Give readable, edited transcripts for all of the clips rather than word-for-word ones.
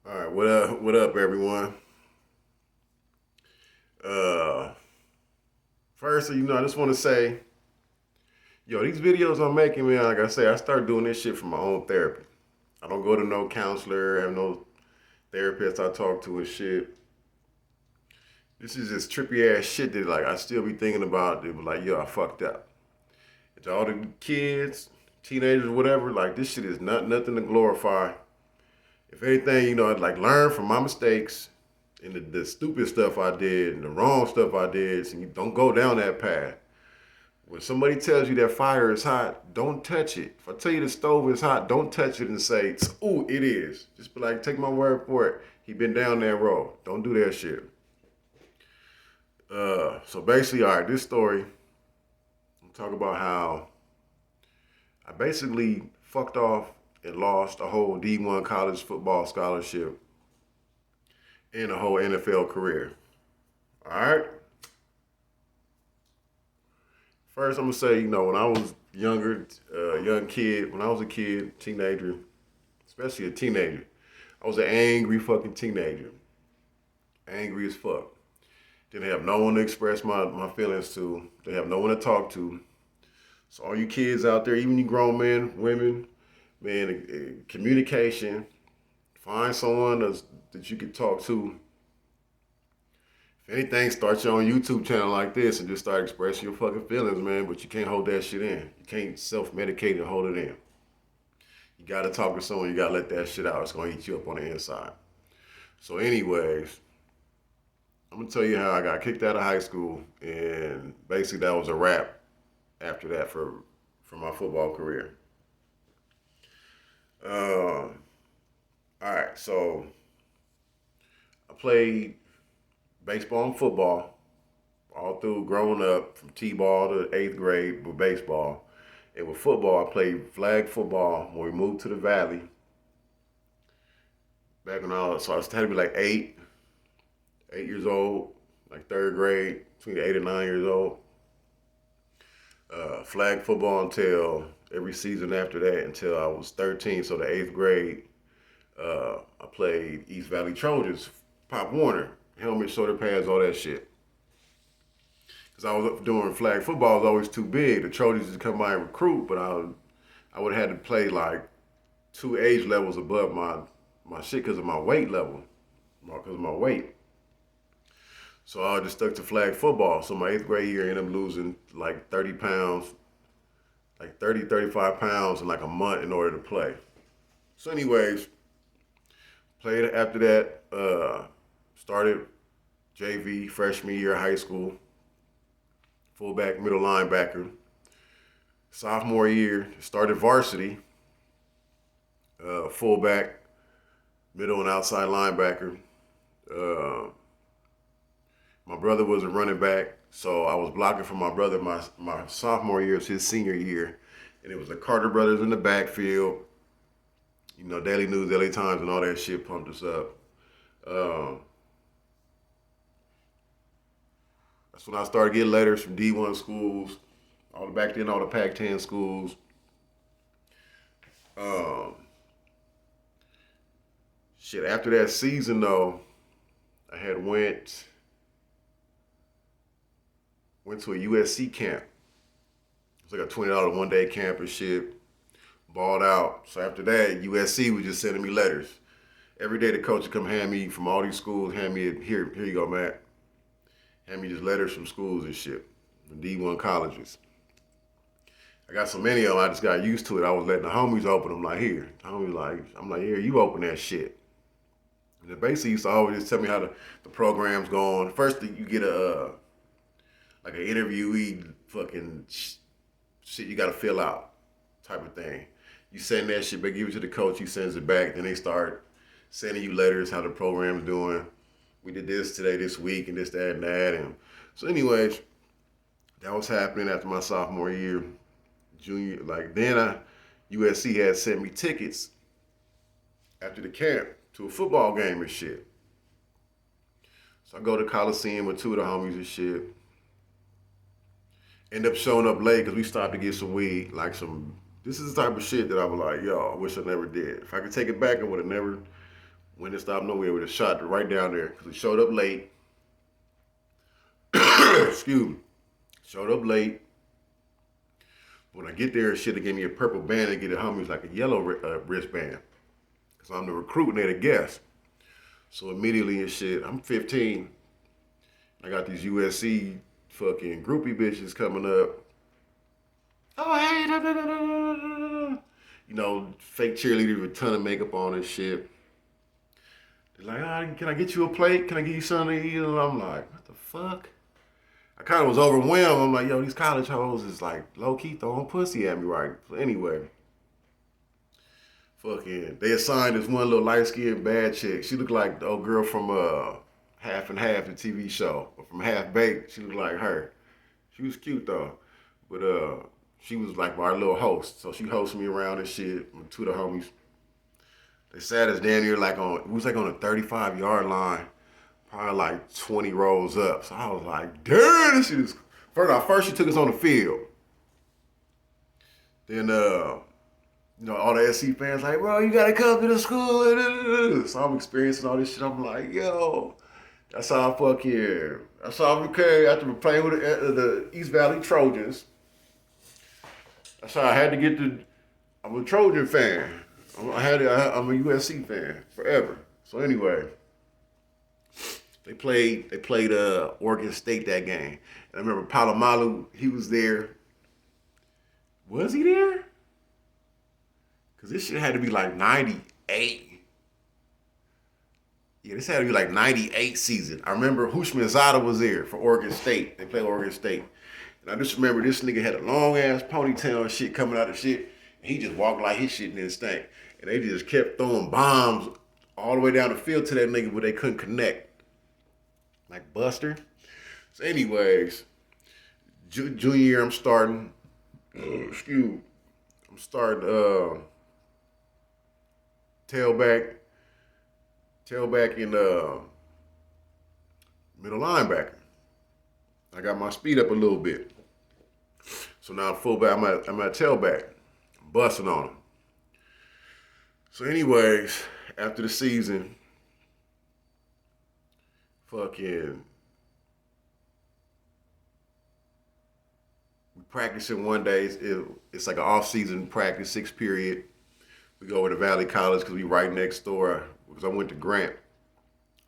All right, what up? What up, everyone? Uh, First, I just want to say, these videos I'm making, man. Like I say, I start doing this shit for my own therapy. I don't go to no counselor, have no therapist I talk to and shit. This is just trippy ass shit that like I still be thinking about. It was like, I fucked up. And to all the kids, teenagers, whatever, like this shit is nothing to glorify. If anything, I'd like learn from my mistakes and the stupid stuff I did and the wrong stuff I did. So you don't go down that path. When somebody tells you that fire is hot, don't touch it. If I tell you the stove is hot, don't touch it and say, "Ooh, it is." Just be like, take my word for it. He been down that road. Don't do that shit. So basically, all right, this story, I'm talking about how I basically fucked off and lost a whole D1 college football scholarship and a whole NFL career. All right. First, I'm gonna say, when I was younger, young kid, when I was a kid, teenager, especially a teenager, I was an angry fucking teenager, angry as fuck. Didn't have no one to express my feelings to. Didn't have no one to talk to. So all you kids out there, even you grown men, women, man, communication. Find someone that you can talk to. If anything, start your own YouTube channel like this and just start expressing your fucking feelings, man. But you can't hold that shit in. You can't self-medicate and hold it in. You gotta talk to someone. You gotta let that shit out. It's gonna eat you up on the inside. So, anyways, I'm gonna tell you how I got kicked out of high school, and basically that was a wrap after that for my football career. All right, so I played baseball and football all through growing up from t-ball to eighth grade with baseball. And with football, I played flag football when we moved to the valley back when I had to be like 8 years old, like third grade, between 8 and 9 years old. Flag football until every season after that until I was 13. So the eighth grade, I played East Valley Trojans, Pop Warner, helmet, shoulder pads, all that shit. Because I was doing flag football, was always too big. The Trojans just come by and recruit, but I would have had to play like two age levels above my shit because of my weight level, because of my weight. So I just stuck to flag football. So my eighth grade year, I ended up losing like 30 pounds, like 30, 35 pounds in like a month in order to play. So, anyways, played after that, started JV freshman year of high school, fullback, middle linebacker. Sophomore year, started varsity, fullback, middle and outside linebacker. Uh, my brother was a running back, so I was blocking for my brother. My sophomore year was his senior year, and it was the Carter brothers in the backfield. Daily News, LA Times, and all that shit pumped us up. Um, that's when I started getting letters from D1 schools, all the back then, all the Pac-10 schools. Um, Shit, after that season though, I had went to a USC camp. It was like a $20 one day camp and shit. Balled out. So after that, USC was just sending me letters. Every day the coach would come hand me from all these schools, hand me here you go, Matt. Hand me just letters from schools and shit. From D1 colleges. I got so many of them, I just got used to it. I was letting the homies open them like here. The homies like, I'm like, here, you open that shit. And they basically used to always just tell me how the program's going. First, you get like an interviewee fucking shit you got to fill out type of thing. You send that shit, they give it to the coach, he sends it back, then they start sending you letters how the program's doing. We did this today, this week, and this, that, and that. And so, anyways, that was happening after my sophomore year, junior. Like then, USC had sent me tickets after the camp to a football game and shit. So I go to Coliseum with two of the homies and shit. End up showing up late because we stopped to get some weed, like some. This is the type of shit that I was like, yo, I wish I never did. If I could take it back, I would have never When it stopped nowhere, we just shot it right down there because we showed up late. Excuse me. Showed up late. When I get there, shit, they gave me a purple band and get the homies like a yellow wristband. Because I'm the recruit and they're the guest. So immediately and shit, I'm 15. I got these USC fucking groupie bitches coming up. Oh, hey, da, da, da, da, da. You know, fake cheerleaders with a ton of makeup on and shit. They're like, oh, can I get you a plate? Can I get you something to eat? And I'm like, what the fuck? I kind of was overwhelmed. I'm like, yo, these college hoes is like low-key throwing pussy at me right. So anyway, fucking, they assigned this one little light-skinned bad chick. She looked like the old girl from Half and Half, the TV show. Or from Half Baked, she looked like her. She was cute though. But she was like our little host. So she hosted me around and shit with two of the homies. They sat us down here like on, it was like on a 35-yard line. Probably like 20 rows up. So I was like, damn, this shit is. First she took us on the field. Then, you know, all the SC fans like, bro, you gotta come to the school. So I'm experiencing all this shit. I'm like, yo, that's how I that's how I became after playing with the East Valley Trojans. That's how I had to get I'm a Trojan fan. I'm a USC fan forever. So anyway. They played Oregon State that game. And I remember Palomalu, he was there. Was he there? Because this shit had to be like 98. Yeah, this had to be like 98 season. I remember Hushmanzada was there for Oregon State. They played Oregon State. And I just remember this nigga had a long-ass ponytail and shit coming out of shit. And he just walked like his shit didn't stink. And they just kept throwing bombs all the way down the field to that nigga, but they couldn't connect. Like Buster. So anyways, junior year I'm starting. I'm starting tailback in middle linebacker. I got my speed up a little bit. So now fullback, I'm at tailback. I'm busting on him. So anyways, after the season, fucking, we practicing one day. It's like an off-season practice, 6th period. We go over to Valley College because we right next door. Because I went to Grant,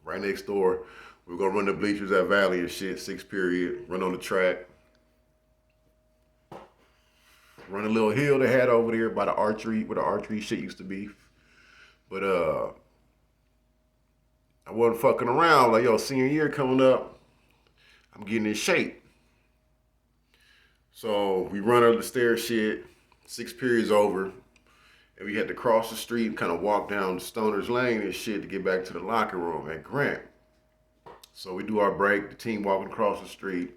right next door. We were gonna run the bleachers at Valley and shit, 6th period. Run on the track. Run a little hill they had over there by the archery, where the archery shit used to be. But I wasn't fucking around. Like, yo, senior year coming up, I'm getting in shape. So we run up the stairs shit, 6 periods over, and we had to cross the street and kind of walk down Stoner's Lane and shit to get back to the locker room at Grant. So we do our break, the team walking across the street,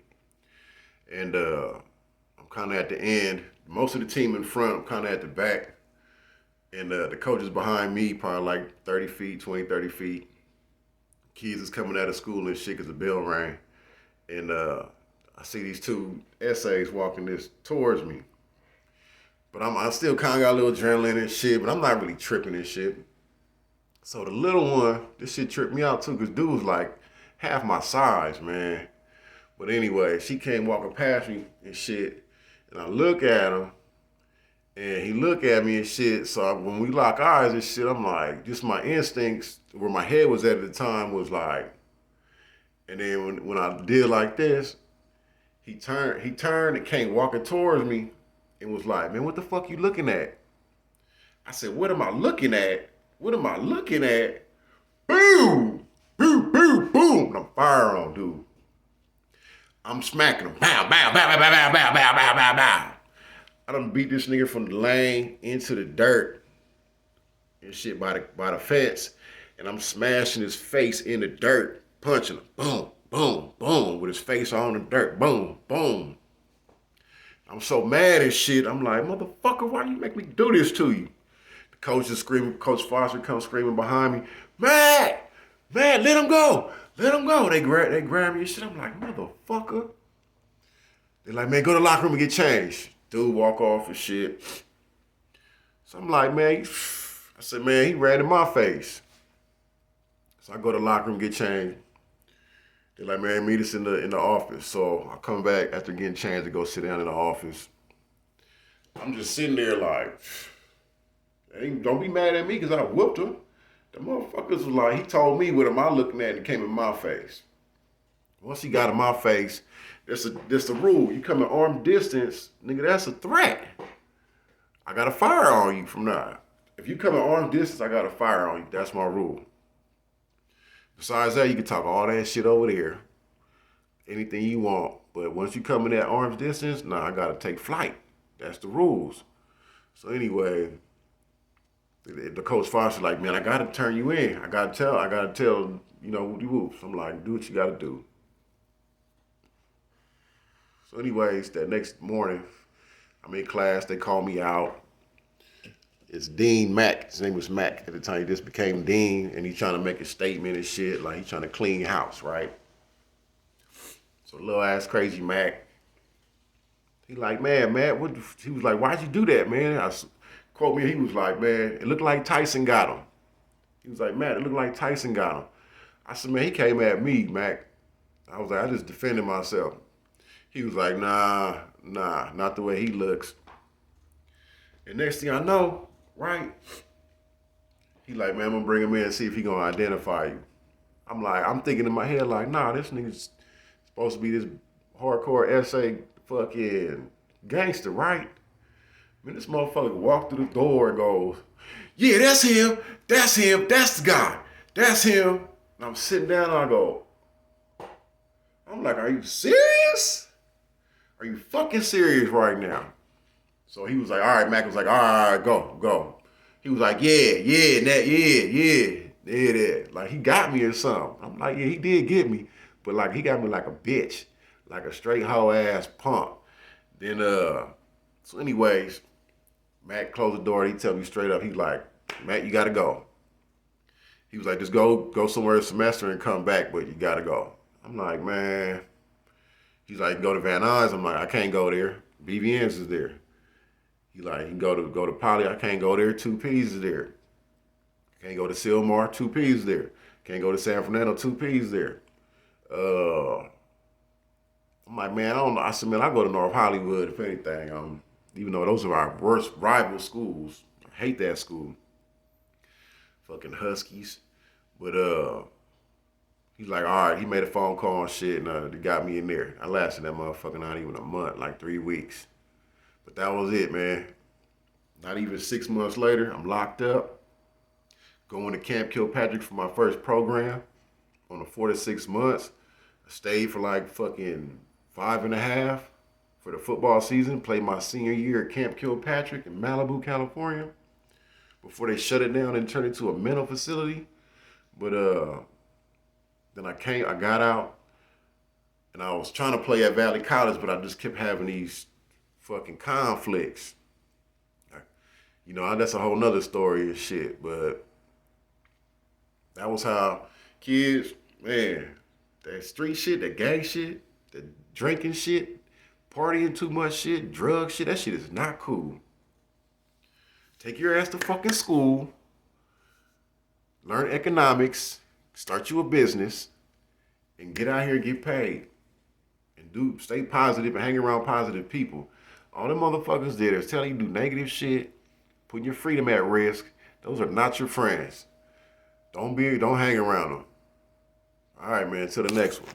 and I'm kind of at the end. Most of the team in front, I'm kind of at the back, and the coach is behind me, probably like 30 feet, 20, 30 feet. Kids is coming out of school and shit because the bell rang. And I see these two essays walking this towards me. But I still kind of got a little adrenaline and shit, but I'm not really tripping and shit. So the little one, this shit tripped me out too, because dude was like half my size, man. But anyway, she came walking past me and shit, and I look at him, and he look at me and shit. So when we lock eyes and shit, I'm like, just my instincts, where my head was at the time was like, and then when I did like this, he turned and came walking towards me and was like, man, what the fuck you looking at? I said, what am I looking at? What am I looking at? Boom! Boom, boom, boom! And I'm firing on dude. I'm smacking him. Bow, bow, bow, bow, bow, bow, bow, bow, bow, bow. I done beat this nigga from the lane into the dirt and shit by the fence. And I'm smashing his face in the dirt, punching him. Boom, boom, boom, with his face on the dirt. Boom, boom. I'm so mad as shit. I'm like, motherfucker, why you make me do this to you? The coach is screaming. Coach Foster comes screaming behind me. Matt, let him go. Let him go. They grab me and shit. I'm like, motherfucker. They're like, man, go to the locker room and get changed. Dude walk off and shit. So I'm like, man, I said, man, he ran in my face. So I go to the locker room, get changed. They're like, man, meet us in the office. So I come back after getting changed to go sit down in the office. I'm just sitting there like, hey, don't be mad at me because I whooped him. The motherfuckers was like, he told me what am I looking at and it came in my face. Once he got in my face, there's the rule. You come at arm distance, nigga, that's a threat. I got to fire on you from now. If you come at arm distance, I got to fire on you. That's my rule. Besides that, you can talk all that shit over there. Anything you want. But once you come in that arm's distance, nah, I got to take flight. That's the rules. So anyway, the coach Foster like, man, I got to turn you in. I got to tell, you know, woops. I'm like, do what you got to do. So anyways, that next morning, I'm in class. They call me out. It's Dean Mack. His name was Mack at the time. He just became Dean, and he's trying to make a statement and shit. Like, he's trying to clean house, right? So little ass crazy Mack. He like, man, Matt, what? He was like, why'd you do that, man? Quote me, he was like, man, it looked like Tyson got him. He was like, Matt, it looked like Tyson got him. I said, man, he came at me, Mac. I was like, I just defended myself. He was like, nah, not the way he looks. And next thing I know, right? He like, man, I'm gonna bring him in and see if he gonna identify you. I'm thinking in my head like, nah, this nigga's supposed to be this hardcore SA fucking gangster, right? Man, this motherfucker walked through the door and goes, yeah, that's him, that's the guy, that's him. And I'm sitting down and I'm like, are you serious? Are you fucking serious right now? So he was like, all right, Mac was like, all right, go. He was like, yeah. Like, he got me or something. I'm like, yeah, he did get me. But, like, he got me like a bitch. Like a straight hoe ass punk. Then, so anyways, Mac closed the door. He tell me straight up, he's like, Matt, you gotta go. He was like, just go somewhere a semester and come back, but you gotta go. I'm like, man. He's like, go to Van Nuys. I'm like, I can't go there. BVN's is there. He like, you can go to Poly. I can't go there. 2Ps is there. Can't go to Sylmar. 2Ps is there. Can't go to San Fernando. 2Ps is there. I'm like, man, I don't know. I said, man, I go to North Hollywood if anything. Even though those are our worst rival schools. I hate that school. Fucking Huskies. But he's like, all right, he made a phone call and shit, and they got me in there. I lasted that motherfucker not even a month, like 3 weeks. But that was it, man. Not even 6 months later, I'm locked up, going to Camp Kilpatrick for my first program on the 4 to 6 months. I stayed for like fucking 5.5 for the football season, played my senior year at Camp Kilpatrick in Malibu, California, before they shut it down and turned it into a mental facility. But then I got out, and I was trying to play at Valley College, but I just kept having these fucking conflicts. You know, that's a whole nother story and shit, but that was how kids, man, that street shit, that gang shit, that drinking shit, partying too much shit, drug shit, that shit is not cool. Take your ass to fucking school, learn economics, start you a business, and get out here and get paid. And stay positive and hang around positive people. All them motherfuckers there that's telling you to do negative shit, putting your freedom at risk, those are not your friends. Don't hang around them. All right, man, to the next one.